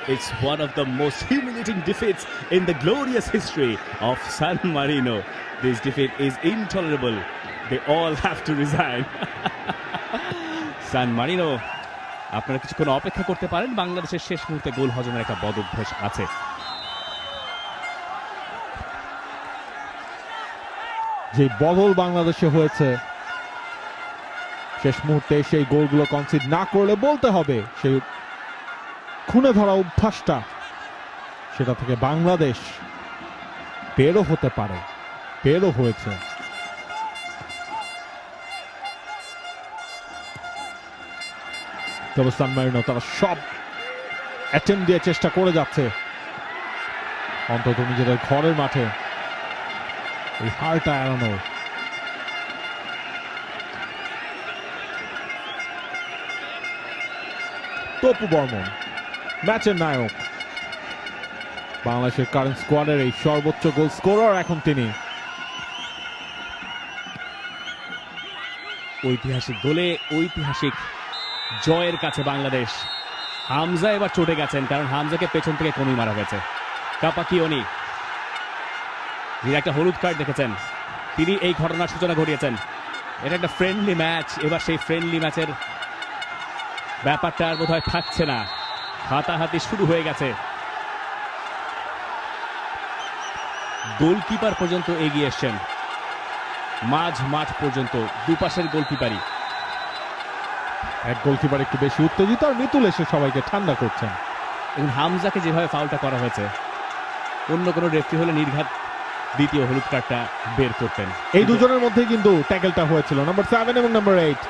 It's one of the most humiliating defeats in the glorious history of San Marino. This defeat is intolerable. They all have to resign. San Marino, আপনারা কিছুক্ষণ অপেক্ষা করতে পারেন, বাংলাদেশের শেষ মুহূর্তে গোল হজমের একটা বদ অভ্যাস আছে। যে বদল বাংলাদেশে হয়েছে শেষ মুহূর্তে সেই গোলগুলো কনসিড না করলে বলতে হবে সেই খুনে ধরা অভ্যাসটা সেটা থেকে বাংলাদেশ বেরো হতে পারে, বেরো হয়েছে। তবে সান মারিনো তারা সব অ্যাটেম্প দিয়ে চেষ্টা করে যাচ্ছে অন্তত নিজেদের ঘরের মাঠে এই হারটা এড়ানোর। তপু বর্মন ম্যাচের নায়ক, বাংলাদেশের কারেন্ট স্কোয়াডের এই সর্বোচ্চ গোল স্কোরার এখন তিনি। ঐতিহাসিক গোলে ঐতিহাসিক জয়ের কাছে বাংলাদেশ। হামজা এবার চটে গেছেন, কারণ হামজাকে পেছন থেকে কনুই মারা গেছে। কাপাকিওনি যিনি একটা হলুদ কার্ড দেখেছেন, তিনি এই ঘটনার সূচনা ঘটিয়েছেন। এটা একটা ফ্রেন্ডলি ম্যাচ, এবার সেই ফ্রেন্ডলি ম্যাচের ব্যাপারটা আর বোধহয় থাকছে না, হাতাহাতি শুরু হয়ে গেছে। গোলকিপার পর্যন্ত এগিয়ে এসছেন, মাঝ মাঠ পর্যন্ত দুপাশের গোলকিপারই। এক গোলকিপার একটু বেশি উত্তেজিত আর মিতুল এসে সবাইকে ঠান্ডা করছেন। এবং হামজাকে যেভাবে ফাউলটা করা হয়েছে, অন্য কোনো রেফারি হলে নির্ঘাত দ্বিতীয় হলুদ কার্ডটা বের করতেন। এই দুজনের মধ্যে কিন্তু ট্যাকেলটা হয়েছিল নাম্বার 7 এবং নাম্বার 8।